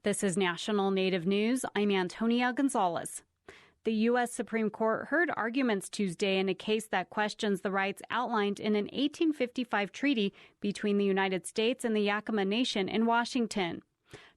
This is National Native News. I'm Antonia Gonzalez. The U.S. Supreme Court heard arguments Tuesday in a case that questions the rights outlined in an 1855 treaty between the United States and the Yakama Nation in Washington.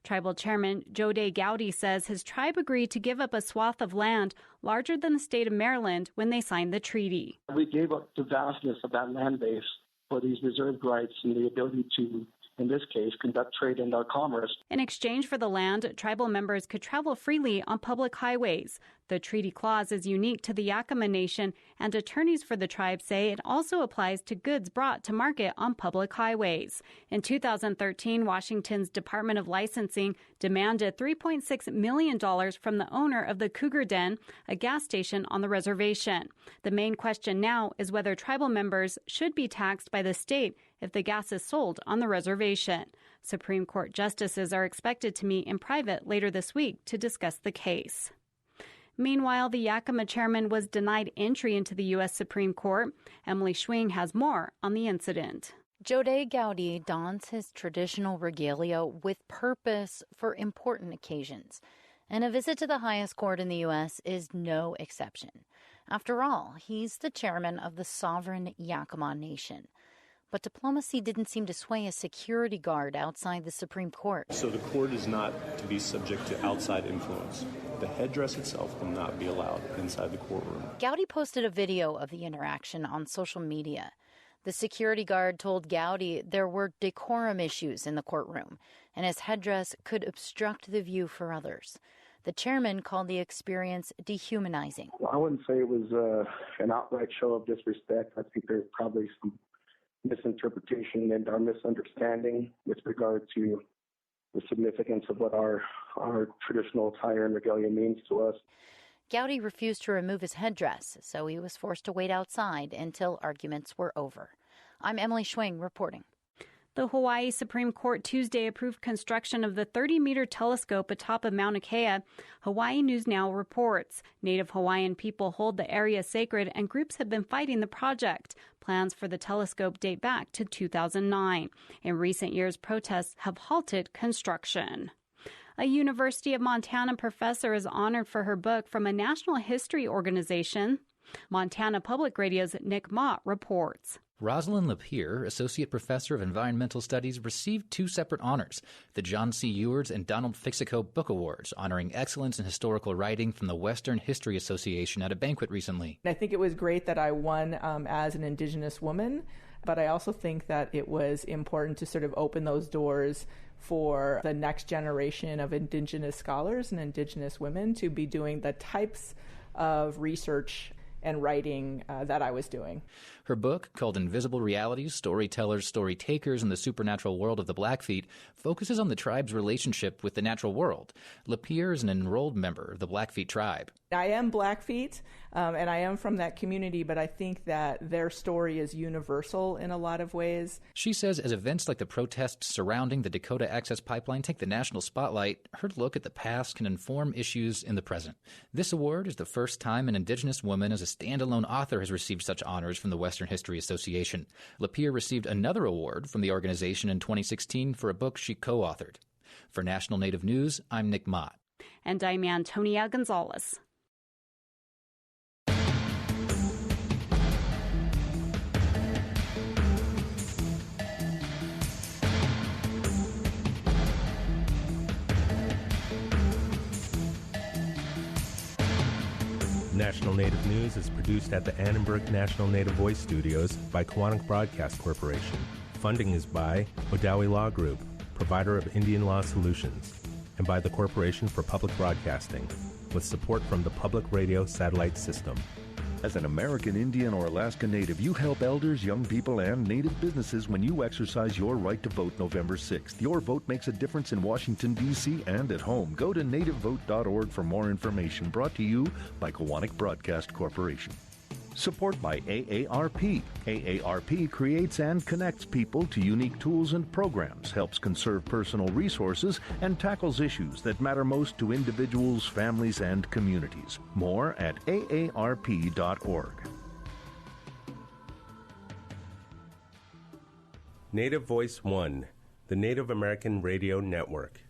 Tribal Chairman Jode Gowdy says his tribe agreed to give up a swath of land larger than the state of Maryland when they signed the treaty. We gave up the vastness of that land base for these reserved rights and the ability to, in this case, conduct trade and commerce. In exchange for the land, tribal members could travel freely on public highways. The treaty clause is unique to the Yakama Nation, and attorneys for the tribe say it also applies to goods brought to market on public highways. In 2013, Washington's Department of Licensing demanded $3.6 million from the owner of the Cougar Den, a gas station on the reservation. The main question now is whether tribal members should be taxed by the state if the gas is sold on the reservation. Supreme Court justices are expected to meet in private later this week to discuss the case. Meanwhile, the Yakama chairman was denied entry into the U.S. Supreme Court. Emily Schwing has more on the incident. Jode Gowdy dons his traditional regalia with purpose for important occasions. And a visit to the highest court in the U.S. is no exception. After all, he's the chairman of the sovereign Yakama Nation. But diplomacy didn't seem to sway a security guard outside the Supreme Court. So the court is not to be subject to outside influence. The headdress itself will not be allowed inside the courtroom. Gowdy posted a video of the interaction on social media. The security guard told Gowdy there were decorum issues in the courtroom, and his headdress could obstruct the view for others. The chairman called the experience dehumanizing. Well, I wouldn't say it was an outright show of disrespect. I think there's probably some misinterpretation and our misunderstanding with regard to the significance of what our traditional attire and regalia means to us. Gowdy refused to remove his headdress, so he was forced to wait outside until arguments were over. I'm Emily Schwing reporting. The Hawaii Supreme Court Tuesday approved construction of the 30-meter telescope atop of Mauna Kea. Hawaii News Now reports Native Hawaiian people hold the area sacred, and groups have been fighting the project. Plans for the telescope date back to 2009. In recent years, protests have halted construction. A University of Montana professor is honored for her book from a national history organization. Montana Public Radio's Nick Mott reports. Rosalind Lapierre, Associate Professor of Environmental Studies, received two separate honors, the John C. Ewards and Donald Fixico Book Awards, honoring excellence in historical writing from the Western History Association at a banquet recently. I think it was great that I won as an Indigenous woman, but I also think that it was important to sort of open those doors for the next generation of Indigenous scholars and Indigenous women to be doing the types of research and writing that I was doing. Her book, called Invisible Realities, Storytellers, Storytakers, and the Supernatural World of the Blackfeet, focuses on the tribe's relationship with the natural world. Lapierre is an enrolled member of the Blackfeet tribe. I am Blackfeet, and I am from that community, but I think that their story is universal in a lot of ways. She says as events like the protests surrounding the Dakota Access Pipeline take the national spotlight, her look at the past can inform issues in the present. This award is the first time an Indigenous woman as a standalone author has received such honors from the Western History Association. Lapierre received another award from the organization in 2016 for a book she co-authored. For National Native News, I'm Nick Mott. And I'm Antonia Gonzalez. National Native News is produced at the Annenberg National Native Voice Studios by Kawanak Broadcast Corporation. Funding is by Odawi Law Group, provider of Indian law solutions, and by the Corporation for Public Broadcasting, with support from the Public Radio Satellite System. As an American Indian or Alaska Native, you help elders, young people, and Native businesses when you exercise your right to vote November 6th. Your vote makes a difference in Washington, D.C. and at home. Go to nativevote.org for more information. Brought to you by Kawanak Broadcast Corporation. Support by AARP. AARP creates and connects people to unique tools and programs, helps conserve personal resources, and tackles issues that matter most to individuals, families, and communities. More at aarp.org. Native Voice One, the Native American Radio Network.